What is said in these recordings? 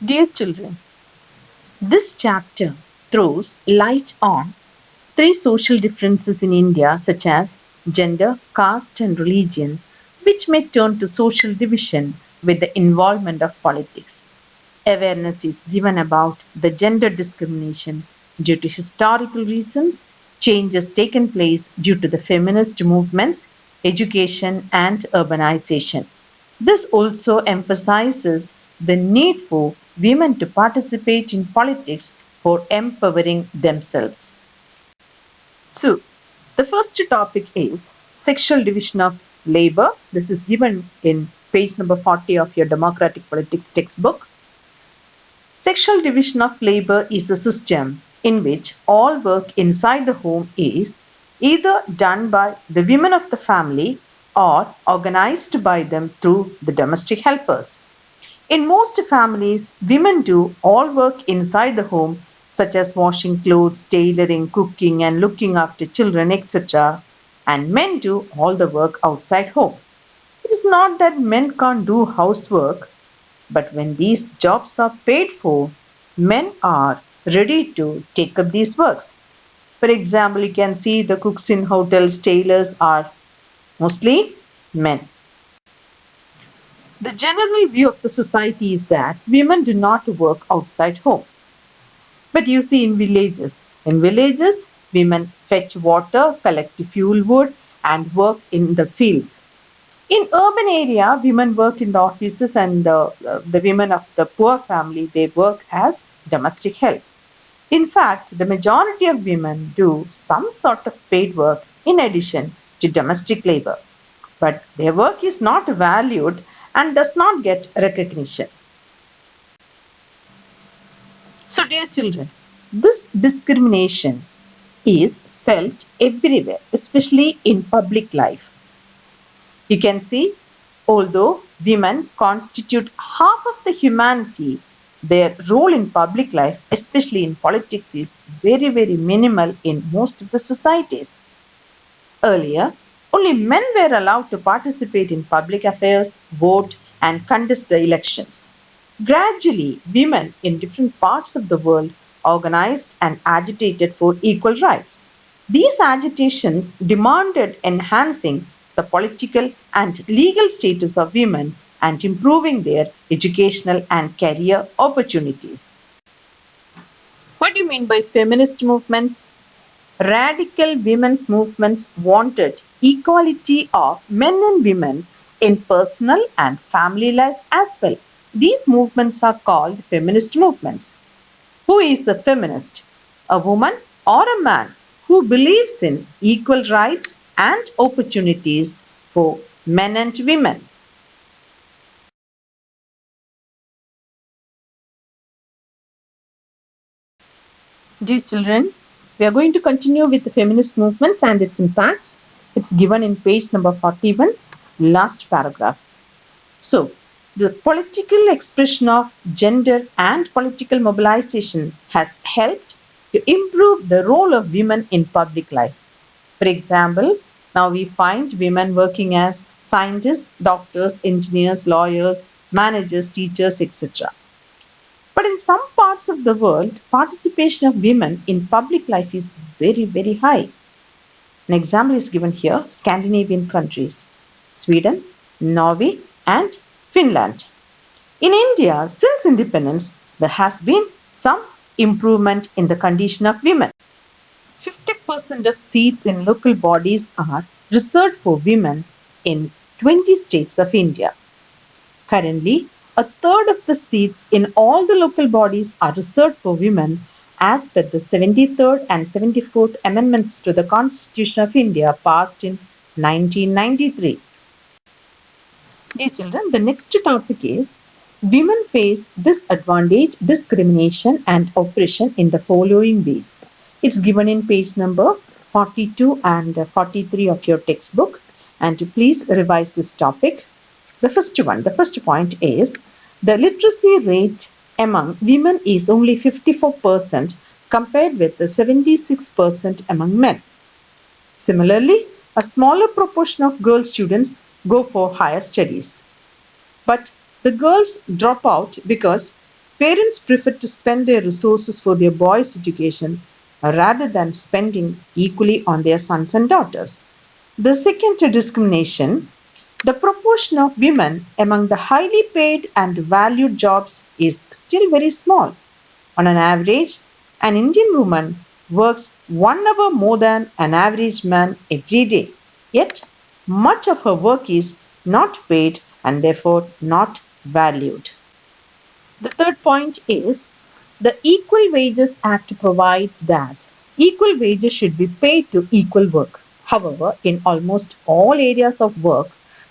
Dear children, this chapter throws light on three social differences in India, such as gender, caste, and religion, which may turn to social division with the involvement of politics. Awareness is given about the gender discrimination due to historical reasons, changes taken place due to the feminist movements, education, and urbanization. This also emphasizes the need for women to participate in politics for empowering themselves. So, the first topic is sexual division of labor. This is given in page number 40 of your Democratic Politics textbook. Sexual division of labor is a system in which all work inside the home is either done by the women of the family or organized by them through the domestic helpers. In most families, women do all work inside the home, such as washing clothes, tailoring, cooking, and looking after children, etc., and men do all the work outside home. It is not that men can't do housework, but when these jobs are paid for, men are ready to take up these works. For example, you can see the cooks in hotels, tailors are mostly men. The general view of the society is that women do not work outside home. But you see in villages, women fetch water, collect fuel wood, and work in the fields. In urban area, women work in the offices, and the women of the poor family, they work as domestic help. In fact, the majority of women do some sort of paid work in addition to domestic labor. But their work is not valued and does not get recognition. So, dear children, this discrimination is felt everywhere, especially in public life. You can see, although women constitute half of the humanity, their role in public life, especially in politics, is very, very minimal in most of the societies. Earlier, only men were allowed to participate in public affairs, vote, and contest the elections. Gradually, women in different parts of the world organized and agitated for equal rights. These agitations demanded enhancing the political and legal status of women and improving their educational and career opportunities. What do you mean by feminist movements? Radical women's movements wanted equality of men and women in personal and family life as well. These movements are called feminist movements. Who is a feminist? A woman or a man who believes in equal rights and opportunities for men and women. Dear children, we are going to continue with the feminist movements and its impacts. It's given in page number 41, last paragraph. So, the political expression of gender and political mobilization has helped to improve the role of women in public life. For example, now we find women working as scientists, doctors, engineers, lawyers, managers, teachers, etc. But in some parts of the world, participation of women in public life is very, very high. An example is given here, Scandinavian countries, Sweden, Norway, and Finland. In India, since independence, there has been some improvement in the condition of women. 50% of seats in local bodies are reserved for women in 20 states of India. Currently, a third of the seats in all the local bodies are reserved for women as per the 73rd and 74th Amendments to the Constitution of India passed in 1993. Dear children, the next topic is women face disadvantage, discrimination and oppression in the following ways. It's given in page number 42 and 43 of your textbook, and please revise this topic. The first point is the literacy rate among women is only 54% compared with the 76% among men. Similarly, a smaller proportion of girl students go for higher studies. But the girls drop out because Parents prefer to spend their resources for their boys' education rather than spending equally on their sons and daughters. The second discrimination, the proportion of women among the highly paid and valued jobs is still very small. On an average, an Indian woman works 1 hour more than an average man every day. Yet, much of her work is not paid and therefore not valued. The third point is the Equal Wages Act provides that equal wages should be paid to equal work. However, in almost all areas of work,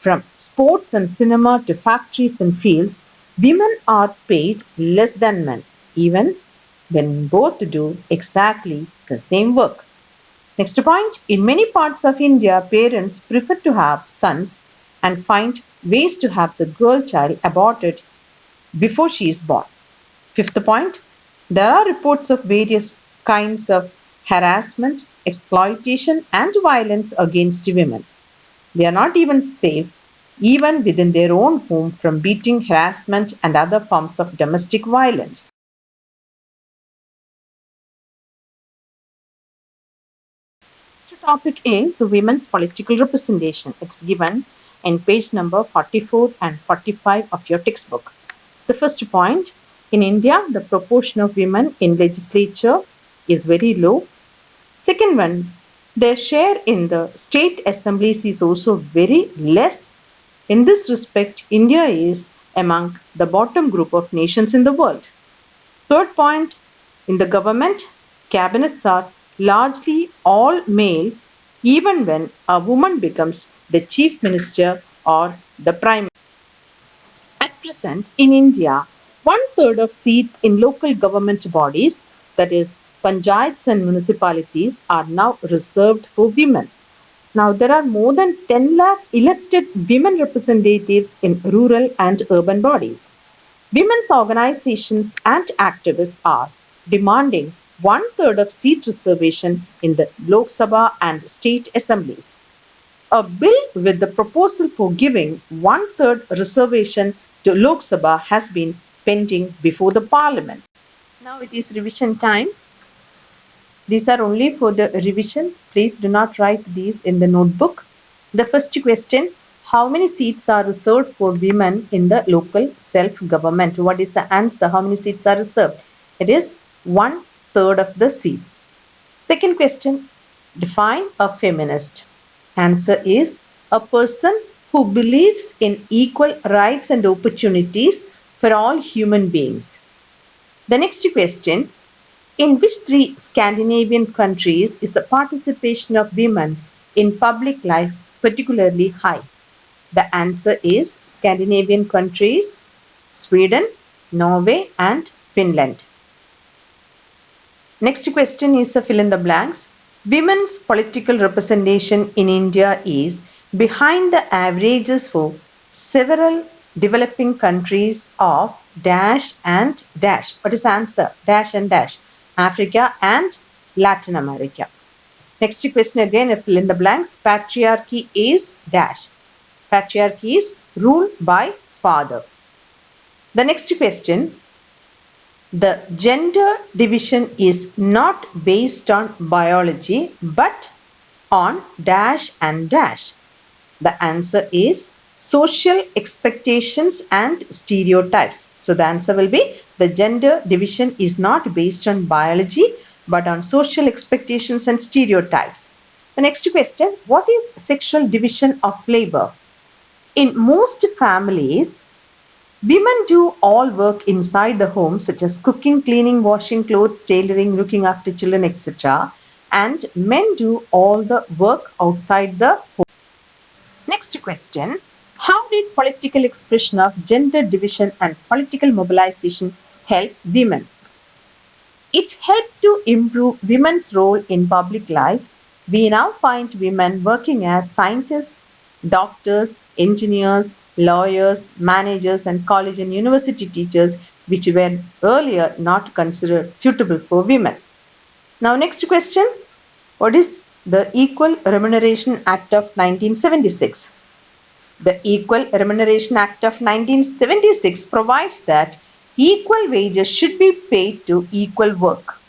from sports and cinema to factories and fields, women are paid less than men, even when both do exactly the same work. Next point, in many parts of India, parents prefer to have sons and find ways to have the girl child aborted before she is born. Fifth point, there are reports of various kinds of harassment, exploitation, and violence against women. They are not even safe, even within their own home, from beating, harassment, and other forms of domestic violence. The topic is women's political representation. It's given in page number 44 and 45 of your textbook. The first point, in India, the proportion of women in legislature is very low. Second one, their share in the state assemblies is also very less. In this respect, India is among the bottom group of nations in the world. Third point, in the government, cabinets are largely all male even when a woman becomes the chief minister or the prime minister. At present, in India, 1/3 of seats in local government bodies, that is, panchayats and municipalities, are now reserved for women. Now, there are more than 10 lakh elected women representatives in rural and urban bodies. Women's organizations and activists are demanding 1/3 of seat reservation in the Lok Sabha and state assemblies. A bill with the proposal for giving 1/3 reservation to Lok Sabha has been pending before the parliament. Now it is revision time. These are only for the revision. Please do not write these in the notebook. The first question, how many seats are reserved for women in the local self-government? What is the answer? How many seats are reserved? It is 1/3 of the seats. Second question, define a feminist. Answer is a person who believes in equal rights and opportunities for all human beings. The next question, in which 3 Scandinavian countries is the participation of women in public life particularly high? The answer is Scandinavian countries, Sweden, Norway, and Finland. Next question is a fill in the blanks. Women's political representation in India is behind the averages for several developing countries of dash and dash. What is the answer? Dash and dash. Africa and Latin America. Next question again, a fill in the blanks. Patriarchy is dash. Patriarchy is ruled by father. The next question, the gender division is not based on biology but on dash and dash. The answer is social expectations and stereotypes. So the answer will be the gender division is not based on biology but on social expectations and stereotypes. The next question, what is sexual division of labor? In most families, women do all work inside the home such as cooking, cleaning, washing clothes, tailoring, looking after children, etc. And men do all the work outside the home. Next question, how did political expression of gender division and political mobilization help women? It helped to improve women's role in public life. We now find women working as scientists, doctors, engineers, lawyers, managers, and college and university teachers, which were earlier not considered suitable for women. Now, next question, what is the Equal Remuneration Act of 1976? The Equal Remuneration Act of 1976 provides that Equal wages should be paid to equal work.